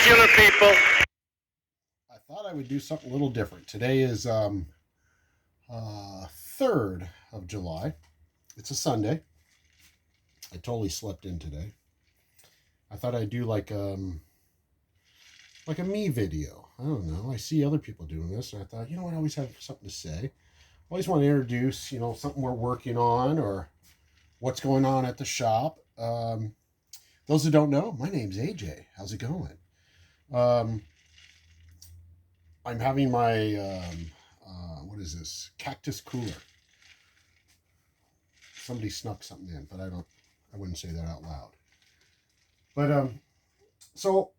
spectacular, people. I thought I would do something a little different. Today is 3rd of July. It's a Sunday. I totally slept in today. I thought I'd do like a me video. I don't know. I see other people doing this, and I thought, I always have something to say. I always want to introduce, something we're working on or what's going on at the shop. Those who don't know, my name's AJ. How's it going? I'm having my what is this? Cactus cooler. Somebody snuck something in, but I wouldn't say that out loud. But so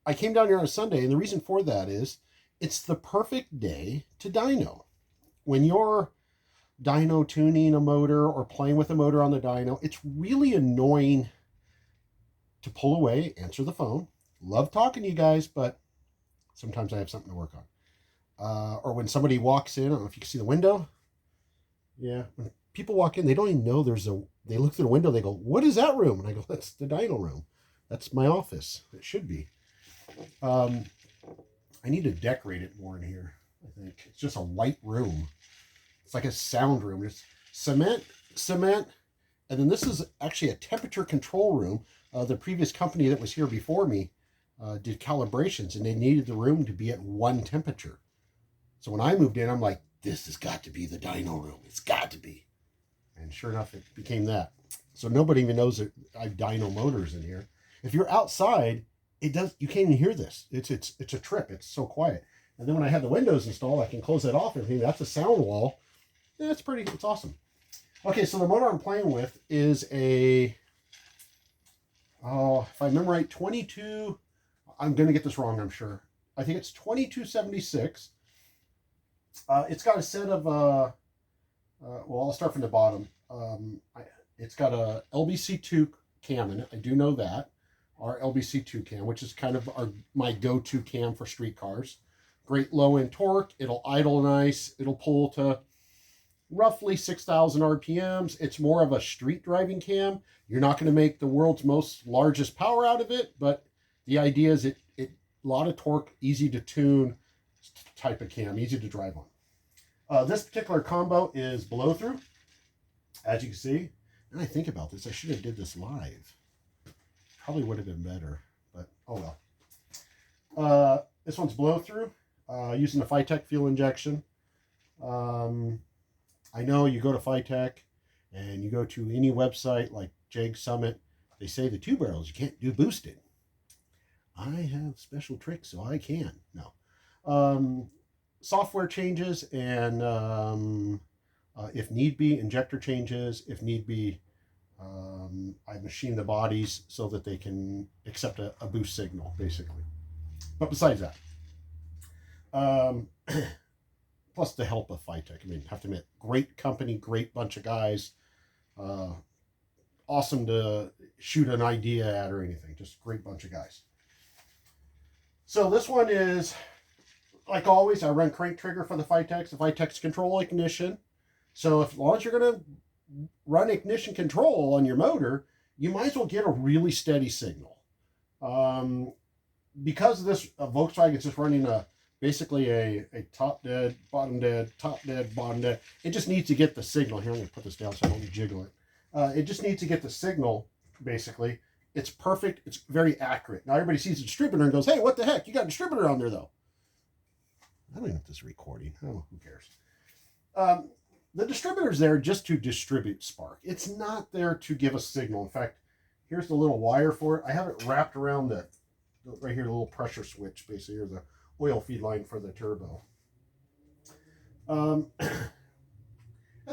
I came down here on a Sunday, and the reason for that is it's the perfect day to dyno. When you're dyno tuning a motor or playing with a motor on the dyno, it's really annoying to pull away, answer the phone. Love talking to you guys, but sometimes I have something to work on. Or when somebody walks in, I don't know if you can see the window. Yeah, when people walk in, they don't even know they look through the window, they go, "What is that room?" And I go, "That's the dyno room. That's my office. It should be." I need to decorate it more in here, I think. It's just a white room. It's like a sound room. It's cement, and then this is actually a temperature control room. The previous company that was here before me did calibrations, and they needed the room to be at one temperature. So when I moved in, I'm like, this has got to be the dyno room. It's got to be. And sure enough, it became that. So nobody even knows that I have dyno motors in here. If you're outside, you can't even hear this. It's a trip. It's so quiet. And then when I have the windows installed, I can close that off and everything. That's a sound wall. Yeah, it's awesome. Okay, so the motor I'm playing with is if I remember right, 22, I'm going to get this wrong, I'm sure. I think it's 2276. It's got a set of, I'll start from the bottom. It's got a LBC2 cam in it. I do know that. Our LBC2 cam, which is kind of my go-to cam for street cars. Great low-end torque. It'll idle nice. It'll pull to roughly 6,000 RPMs. It's more of a street driving cam. You're not going to make the world's largest power out of it, but the idea is a lot of torque, easy to tune type of cam, easy to drive on. This particular combo is blow through, as you can see. And I think about this, I should have did this live. Probably would have been better, but oh well. This one's blow through, using the Phytech fuel injection. I know you go to Phytech and you go to any website like Jag Summit, they say the 2 barrels, you can't do boosted. I have special tricks, so I can. No. Software changes and if need be, injector changes. If need be, I machine the bodies so that they can accept a boost signal, basically. But besides that, plus the help of Phytech. I mean, have to admit, great company, great bunch of guys. Awesome to shoot an idea at or anything. Just great bunch of guys. So this one is, like always, I run crank trigger for the Phytech. The Phytech's control ignition. So as long as you're going to run ignition control on your motor, you might as well get a really steady signal. Because of this, Volkswagen's just running basically a top dead, bottom dead, top dead, bottom dead. It just needs to get the signal. Here, I'm going to put this down so I don't jiggle it. It just needs to get the signal, basically. It's perfect. It's very accurate. Now everybody sees a distributor and goes, "Hey, what the heck? You got a distributor on there, though." I don't even know if this is recording. I don't know. Who cares? The distributor's there just to distribute spark. It's not there to give a signal. In fact, here's the little wire for it. I have it wrapped around right here, the little pressure switch, basically, or the oil feed line for the turbo. And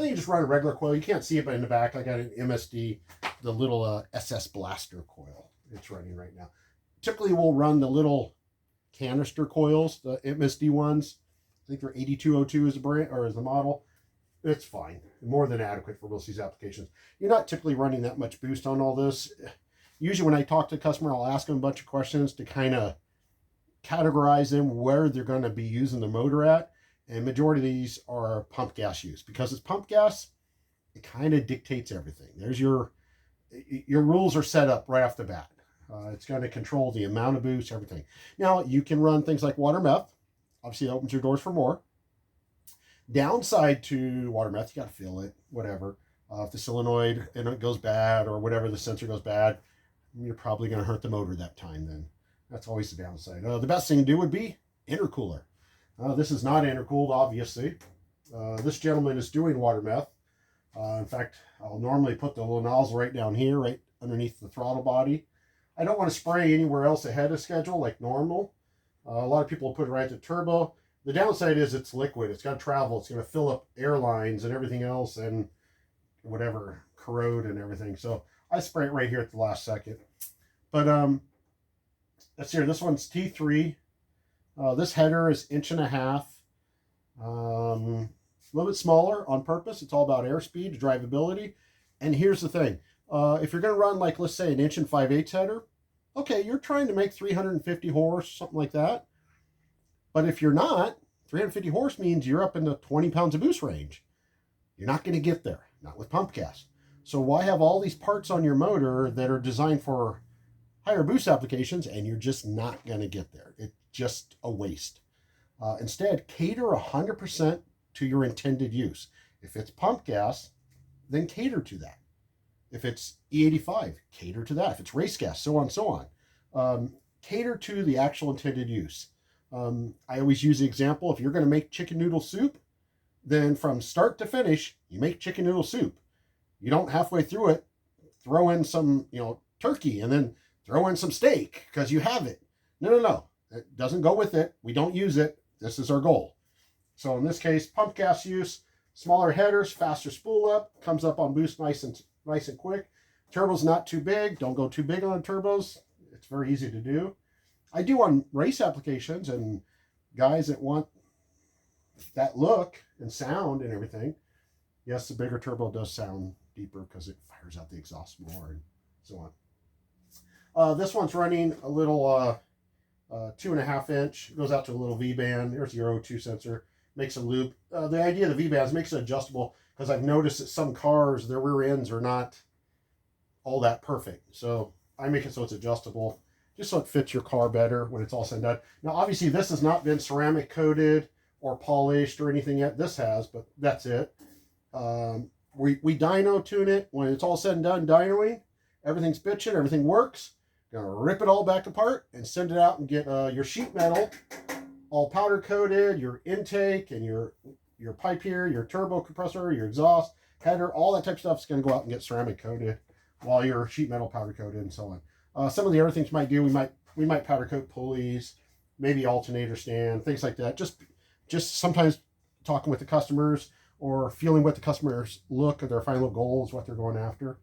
then you just run a regular coil. You can't see it, but in the back, I got an MSD, the little SS Blaster coil. It's running right now. Typically, we'll run the little canister coils, the MSD ones. I think they're 8202 is the brand or is the model. It's fine, more than adequate for most of these applications. You're not typically running that much boost on all this. Usually, when I talk to a customer, I'll ask them a bunch of questions to kind of categorize them where they're going to be using the motor at. And majority of these are pump gas use. Because it's pump gas, it kind of dictates everything. There's your rules are set up right off the bat. It's going to control the amount of boost, everything. Now, you can run things like water meth. Obviously, that opens your doors for more. Downside to water meth, you got to fill it, whatever. If the solenoid and it goes bad or whatever, the sensor goes bad, you're probably going to hurt the motor that time then. That's always the downside. The best thing to do would be intercooler. This is not intercooled, obviously. This gentleman is doing water meth. In fact, I'll normally put the little nozzle right down here, right underneath the throttle body. I don't want to spray anywhere else ahead of schedule like normal. A lot of people put it right to turbo. The downside is it's liquid. It's got to travel. It's going to fill up airlines and everything else and whatever, corrode and everything. So I spray it right here at the last second. But let's see here. This one's T3. This header is 1.5 inches. A little bit smaller on purpose. It's all about airspeed, drivability. And here's the thing. If you're going to run, like, let's say an 1 5/8 header, okay, you're trying to make 350 horse, something like that. But if you're not, 350 horse means you're up in the 20 pounds of boost range. You're not going to get there, not with pump gas. So why have all these parts on your motor that are designed for higher boost applications and you're just not going to get there? It's just a waste. Instead, cater 100% to your intended use. If it's pump gas, then cater to that. If it's E85, cater to that. If it's race gas, so on and so on. Cater to the actual intended use. I always use the example, if you're going to make chicken noodle soup, then from start to finish, you make chicken noodle soup. You don't halfway through it throw in some, turkey and then throw in some steak because you have it. No. It doesn't go with it. We don't use it. This is our goal. So in this case, pump gas use, smaller headers, faster spool up, comes up on boost nice and quick. Turbo's not too big. Don't go too big on turbos. It's very easy to do. I do on race applications and guys that want that look and sound and everything. Yes, the bigger turbo does sound deeper because it fires out the exhaust more and so on. This one's running a little 2.5 inch. It goes out to a little Vband. There's your O2 sensor. Makes a loop. The idea of the Vband is makes it adjustable because I've noticed that some cars, their rear ends are not all that perfect. So I make it so it's adjustable, just so it fits your car better when it's all said and done. Now, obviously, this has not been ceramic coated or polished or anything yet. This has, but that's it. We dyno tune it. When it's all said and done dynoing, everything's bitching, everything works. Gonna rip it all back apart and send it out and get your sheet metal all powder coated, your intake and your pipe here, your turbo compressor, your exhaust, header, all that type of stuff is going to go out and get ceramic coated while your sheet metal powder coated and so on. Some of the other things we might do, we might powder coat pulleys, maybe alternator stand, things like that. Just sometimes talking with the customers or feeling what the customers look at their final goals, what they're going after.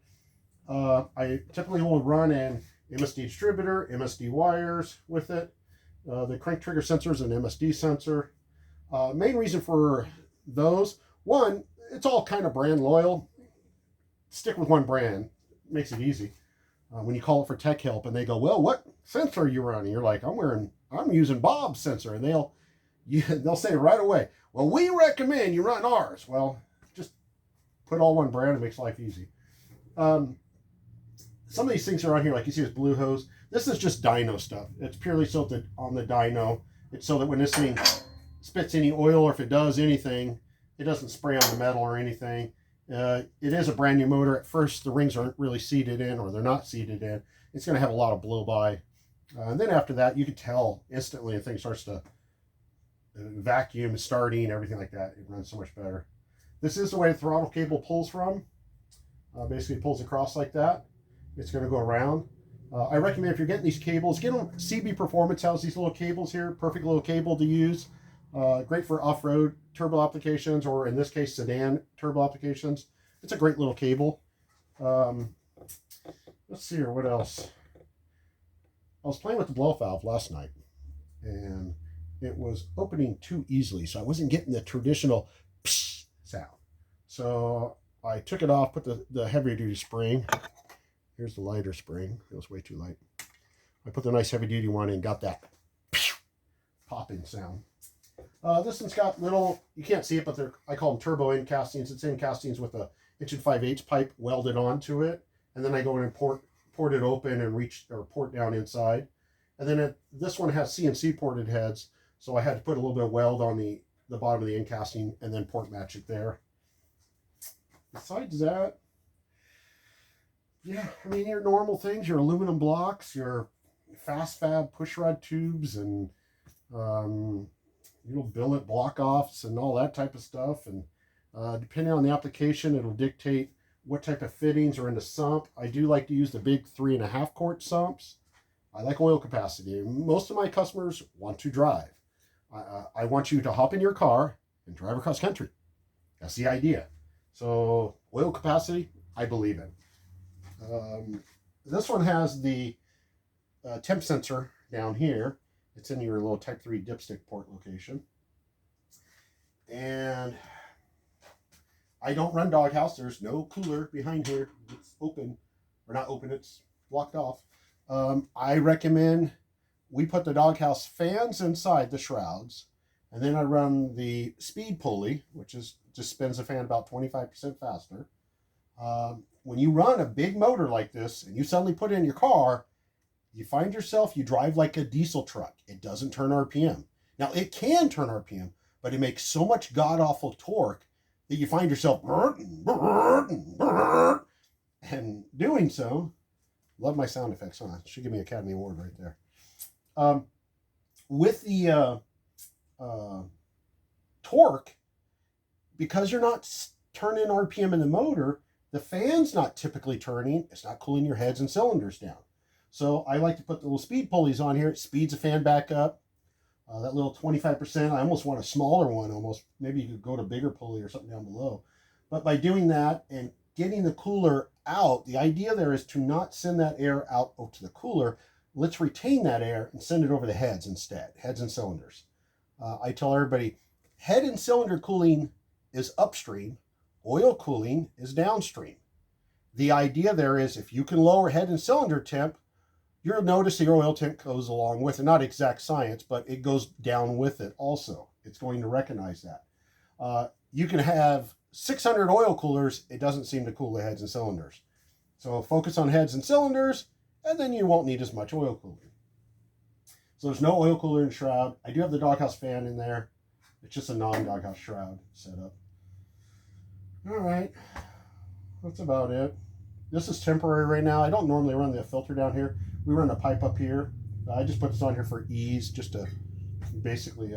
I typically will run an MSD distributor, MSD wires with it. The crank trigger sensor is an MSD sensor. Main reason for those, one, it's all kind of brand loyal. Stick with one brand. Makes it easy. When you call it for tech help and they go, well, what sensor are you running? You're like, I'm using Bob's sensor. And they'll say right away, well, we recommend you run ours. Well, just put all one brand. It makes life easy. Some of these things are on here, like you see this blue hose. This is just dyno stuff. It's purely so that on the dyno, it's so that when this thing spits any oil or if it does anything, it doesn't spray on the metal or anything. It is a brand new motor. At first, the rings aren't really seated in or they're not seated in. It's going to have a lot of blow by. And then after that, you can tell instantly if thing starts to vacuum, starting, everything like that. It runs so much better. This is the way the throttle cable pulls from. Basically, it pulls across like that. It's going to go around. I recommend if you're getting these cables, get them. CB Performance has these little cables here. Perfect little cable to use. Great for off-road turbo applications, or in this case, sedan turbo applications. It's a great little cable. Let's see here, what else? I was playing with the blow valve last night, and it was opening too easily, so I wasn't getting the traditional psh sound. So I took it off, put the heavy-duty spring. Here's the lighter spring. It was way too light. I put the nice heavy-duty one in, got that popping sound. This one's got little, you can't see it, but I call them turbo end castings. It's end castings with a 1 5/8 pipe welded onto it. And then I go and import port it open and reach or port down inside. And then this one has CNC ported heads, so I had to put a little bit of weld on the bottom of the end casting and then port match it there. Besides that, yeah, I mean, your normal things, your aluminum blocks, your fast fab push rod tubes, and billet block offs and all that type of stuff. And depending on the application, it'll dictate what type of fittings are in the sump. I do like to use the big 3.5 quart sumps. I like oil capacity. Most of my customers want to drive. I want you to hop in your car and drive across country. That's the idea. So oil capacity, I believe in. This one has the temp sensor down here. It's in your little Type 3 dipstick port location. And I don't run doghouse. There's no cooler behind here. It's open. Or not open, it's blocked off. I recommend we put the doghouse fans inside the shrouds. And then I run the speed pulley, which is just spins the fan about 25% faster. When you run a big motor like this and you suddenly put it in your car, you find yourself, you drive like a diesel truck. It doesn't turn RPM. Now, it can turn RPM, but it makes so much god-awful torque that you find yourself and doing so. Love my sound effects, huh? Should give me an Academy Award right there. With the torque, because you're not turning RPM in the motor, the fan's not typically turning. It's not cooling your heads and cylinders down. So I like to put the little speed pulleys on here. It speeds the fan back up. That little 25%, I almost want a smaller one almost. Maybe you could go to bigger pulley or something down below. But by doing that and getting the cooler out, the idea there is to not send that air out to the cooler. Let's retain that air and send it over the heads instead, heads and cylinders. I tell everybody, head and cylinder cooling is upstream. Oil cooling is downstream. The idea there is if you can lower head and cylinder temp, you'll notice your oil temp goes along with it. Not exact science, but it goes down with it also. It's going to recognize that. You can have 600 oil coolers. It doesn't seem to cool the heads and cylinders. So focus on heads and cylinders, and then you won't need as much oil cooling. So there's no oil cooler in the shroud. I do have the doghouse fan in there. It's just a non-doghouse shroud setup. All right, that's about it. This is temporary right now. I don't normally run the filter down here. We run a pipe up here. I just put this on here for ease, just to basically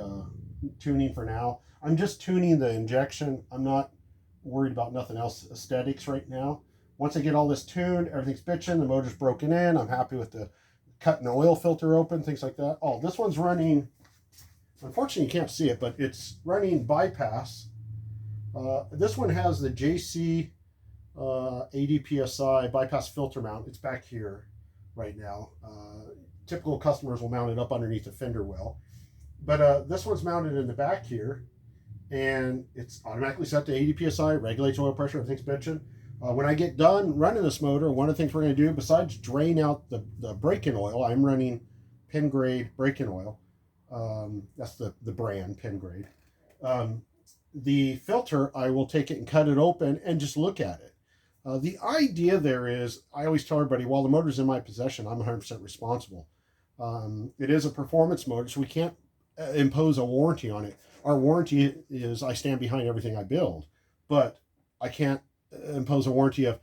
tuning for now. I'm just tuning the injection. I'm not worried about nothing else aesthetics right now. Once I get all this tuned, everything's bitching, the motor's broken in. I'm happy with the cutting the oil filter open, things like that. Oh, this one's running, unfortunately you can't see it, but it's running bypass. This one has the JC 80 PSI bypass filter mount. It's back here right now. Typical customers will mount it up underneath the fender well. But this one's mounted in the back here, and it's automatically set to 80 PSI, regulates oil pressure, everything's bitching. When I get done running this motor, one of the things we're going to do, besides drain out the break-in oil, I'm running Pen Grade break-in oil. That's the brand, Pen Grade. The filter, I will take it and cut it open and just look at it. The idea there is, I always tell everybody, while the motor's in my possession, I'm 100% responsible. It is a performance motor, so we can't impose a warranty on it. Our warranty is I stand behind everything I build, but I can't impose a warranty of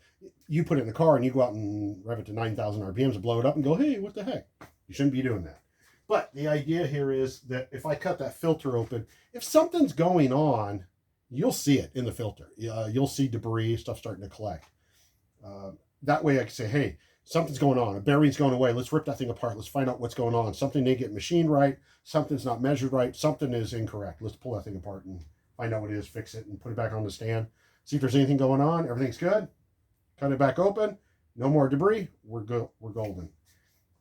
you put it in the car and you go out and rev it to 9,000 RPMs and blow it up and go, hey, what the heck? You shouldn't be doing that. But the idea here is that if I cut that filter open, if something's going on, you'll see it in the filter. You'll see debris, stuff starting to collect. That way I can say, hey, something's going on. A bearing's going away. Let's rip that thing apart. Let's find out what's going on. Something didn't get machined right. Something's not measured right. Something is incorrect. Let's pull that thing apart and find out what it is, fix it, and put it back on the stand. See if there's anything going on. Everything's good. Cut it back open. No more debris. We're good. We're golden.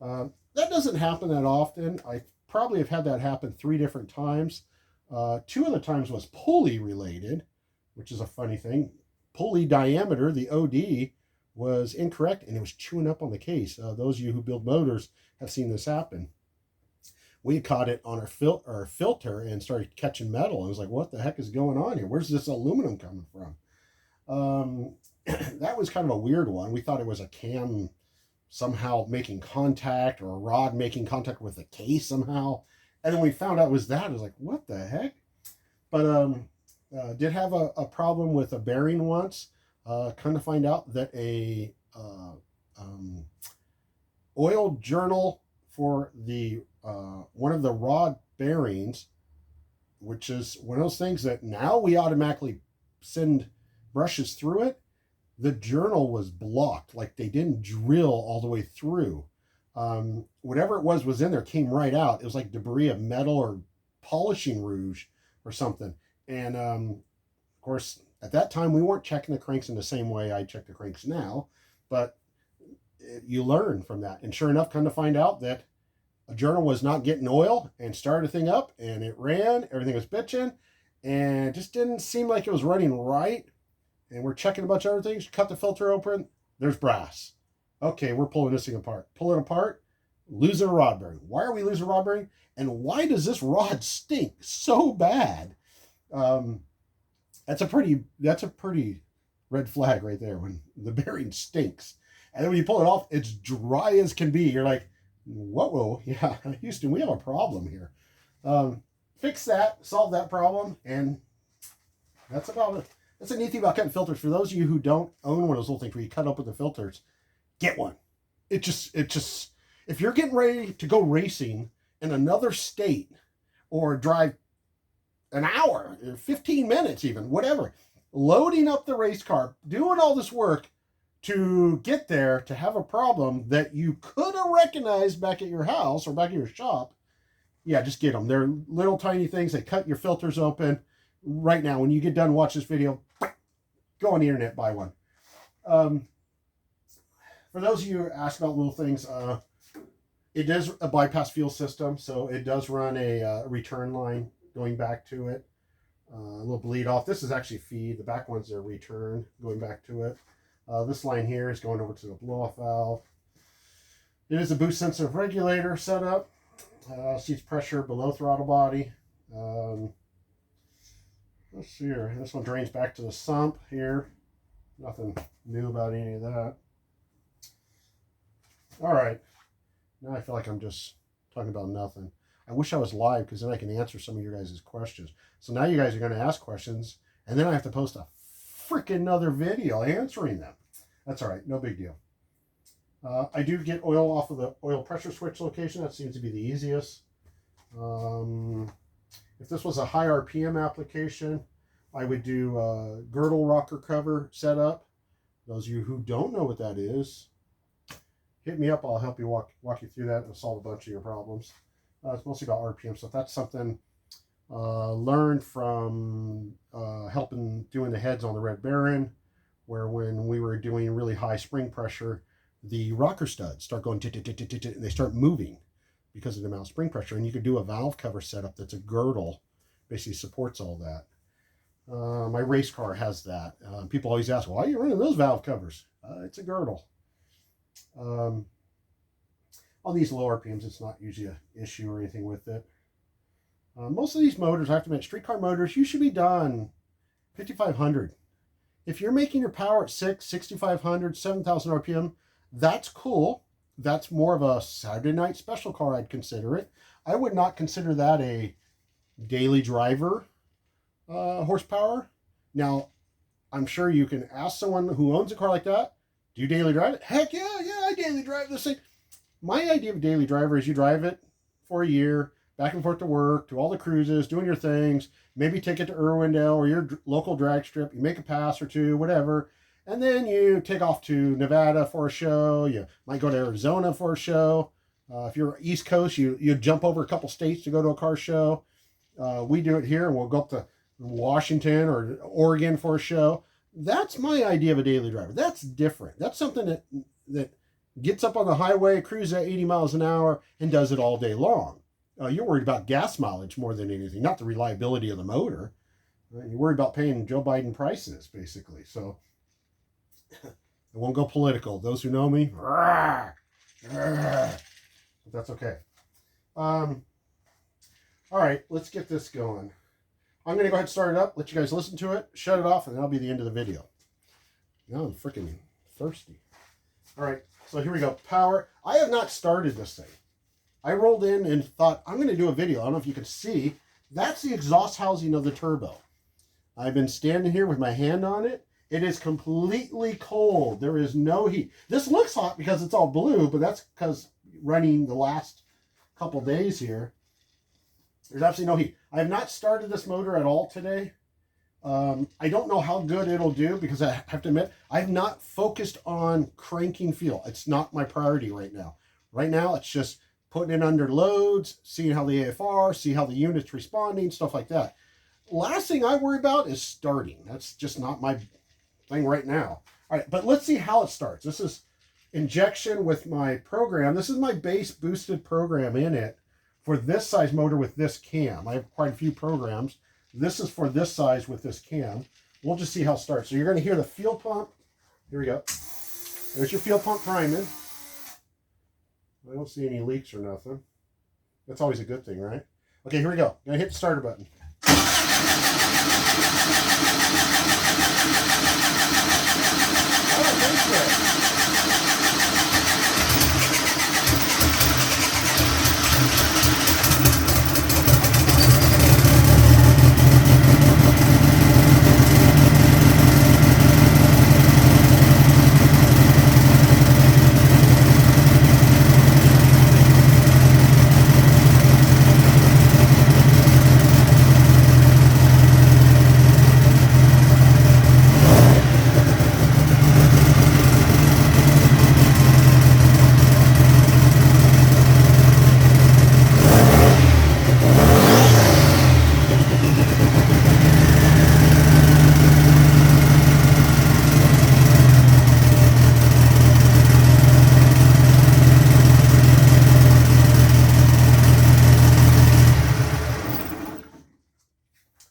That doesn't happen that often. I probably have had that happen 3 different times. 2 of the times was pulley related, which is a funny thing. Pulley diameter, the OD, was incorrect, and it was chewing up on the case. Those of you who build motors have seen this happen. We caught it on our filter and started catching metal. I was like, what the heck is going on here? Where's this aluminum coming from? That was kind of a weird one. We thought it was a cam somehow making contact, or a rod making contact with the case somehow. And then we found out it was that. I was like, what the heck? But did have a problem with a bearing once. Kind of find out that a oil journal for the one of the rod bearings, which is one of those things that now we automatically send brushes through it. The journal was blocked, like they didn't drill all the way through. Whatever it was in there came right out. It was like debris of metal or polishing rouge or something. And of course, at that time, we weren't checking the cranks in the same way I check the cranks now, but you learn from that. And sure enough, come to find out that a journal was not getting oil and started the thing up, and it ran. Everything was bitching, and it just didn't seem like it was running right. And we're checking a bunch of other things. Cut the filter open. There's brass. Okay, we're pulling this thing apart. Pull it apart. Losing a rod bearing. Why are we losing a rod bearing? And why does this rod stink so bad? That's a pretty red flag right there when the bearing stinks. And then when you pull it off, it's dry as can be. You're like, whoa, yeah, Houston, we have a problem here. Fix that, solve that problem, and that's about it. That's a neat thing about cutting filters. For those of you who don't own one of those little things where you cut open the filters, get one. It just, if you're getting ready to go racing in another state or drive an hour, 15 minutes even, whatever, loading up the race car, doing all this work to get there, to have a problem that you could have recognized back at your house or back at your shop, yeah, just get them. They're little tiny things. They cut your filters open. Right now, when you get done watch this video, go on the internet, buy one. For those of you who ask about little things, it is a bypass fuel system, so it does run a return line going back to it. A little bleed off. This is actually feed. The back ones are return going back to it. This line here is going over to the blow-off valve. It is a boost sensitive regulator setup. Seats pressure below throttle body. Let's see here. This one drains back to the sump here. Nothing new about any of that. All right. Now I feel like I'm just talking about nothing. I wish I was live because then I can answer some of your guys' questions. So now you guys are going to ask questions, and then I have to post a freaking another video answering them. That's all right. No big deal. I do get oil off of the oil pressure switch location. That seems to be the easiest. If this was a high RPM application, I would do a girdle rocker cover setup. Those of you who don't know what that is, hit me up. I'll help you walk you through that and solve a bunch of your problems. It's mostly about RPM stuff. That's something learned from helping doing the heads on the Red Baron, where when we were doing really high spring pressure, the rocker studs start going and they start moving because of the amount of spring pressure. And you could do a valve cover setup that's a girdle, basically supports all that. My race car has that. People always ask, why are you running those valve covers? It's a girdle. On these low RPMs, it's not usually an issue or anything with it. Most of these motors, I have to admit, streetcar motors, you should be done 5,500. If you're making your power at 6,500, 7,000 RPM, that's cool. That's more of a Saturday night special car, I'd consider it. I would not consider that a daily driver horsepower. Now, I'm sure you can ask someone who owns a car like that, do you daily drive it? Heck yeah, I daily drive this thing. My idea of a daily driver is you drive it for a year, back and forth to work, to all the cruises, doing your things, maybe take it to Irwindale or your local drag strip, you make a pass or two, whatever, and then you take off to Nevada for a show, you might go to Arizona for a show. If you're East Coast, you jump over a couple states to go to a car show. We do it here, and we'll go up to Washington or Oregon for a show. That's my idea of a daily driver. That's different. That's something that gets up on the highway, cruises at 80 miles an hour, and does it all day long. You're worried about gas mileage more than anything, not the reliability of the motor. You're worried about paying Joe Biden prices, basically. So I won't go political. Those who know me, but that's okay. All right, let's get this going. I'm going to go ahead and start it up, let you guys listen to it, shut it off, and that'll be the end of the video. Now I'm freaking thirsty. All right, so here we go. Power. I have not started this thing. I rolled in and thought, I'm going to do a video. I don't know if you can see. That's the exhaust housing of the turbo. I've been standing here with my hand on it. It is completely cold. There is no heat. This looks hot because it's all blue, but that's because running the last couple days here, there's absolutely no heat. I have not started this motor at all today. I don't know how good it'll do because I have to admit, I've not focused on cranking fuel. It's not my priority right now. Right now, it's just putting it under loads, seeing how the AFR, see how the unit's responding, stuff like that. Last thing I worry about is starting. That's just not my thing right now. All right, but let's see how it starts. This is injection with my program. This is my base boosted program in it for this size motor with this cam. I have quite a few programs. This is for this size with this cam. We'll just see how it starts. So you're going to hear the fuel pump. Here we go. There's your fuel pump priming. I don't see any leaks or nothing. That's always a good thing, right? Okay, here we go. Going to hit the starter button. Oh, thanks for it.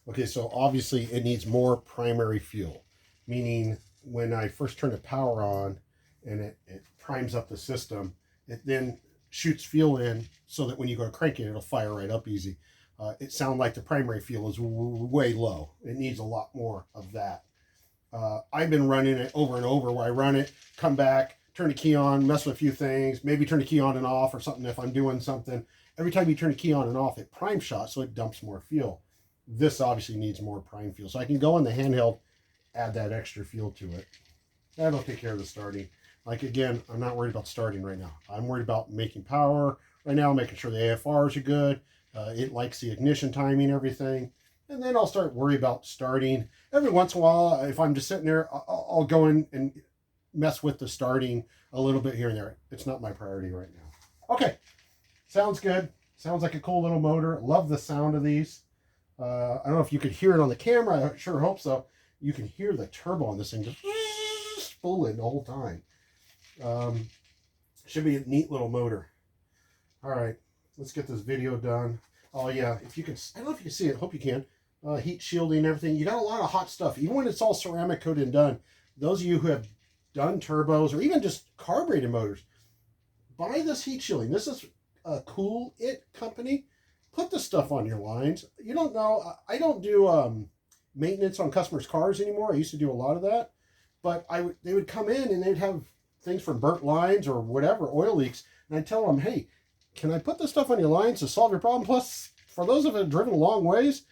Okay, so obviously it needs more primary fuel, meaning when I first turn the power on and it primes up the system, it then shoots fuel in so that when you go to crank it, it'll fire right up easy. It sounds like the primary fuel is way low. It needs a lot more of that. I've been running it over and over where I run it, come back, turn the key on, mess with a few things, maybe turn the key on and off or something if I'm doing something. Every time you turn the key on and off, it prime shot, so it dumps more fuel. This obviously needs more prime fuel. So I can go in the handheld, add that extra fuel to it. That'll take care of the starting. Like again, I'm not worried about starting right now. I'm worried about making power right now, making sure the AFRs are good. It likes the ignition timing, everything. And then I'll start worry about starting. Every once in a while, if I'm just sitting there, I'll go in and mess with the starting a little bit here and there. It's not my priority right now. Okay, sounds good. Sounds like a cool little motor. Love the sound of these. I don't know if you could hear it on the camera. I sure hope so. You can hear the turbo on this thing just spooling the whole time. Should be a neat little motor. All right, let's get this video done. Oh yeah, if you can, I don't know if you can see it. Hope you can. Heat shielding and everything. You got a lot of hot stuff. Even when it's all ceramic coated and done, those of you who have done turbos or even just carbureted motors, buy this heat shielding. This is a Cool It company. Put the stuff on your lines. You don't know. I don't do maintenance on customers' cars anymore. I used to do a lot of that. But they would come in and they'd have things from burnt lines or whatever, oil leaks. And I'd tell them, hey, can I put this stuff on your lines to solve your problem? Plus, for those of us driven a long ways,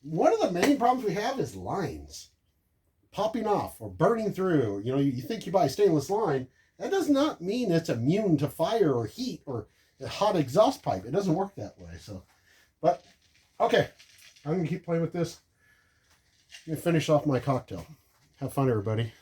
one of the main problems we have is lines popping off or burning through. You know, you think you buy a stainless line. That does not mean it's immune to fire or heat or a hot exhaust pipe. It doesn't work that way. So. But, okay, I'm going to keep playing with this. I'm going to finish off my cocktail. Have fun, everybody.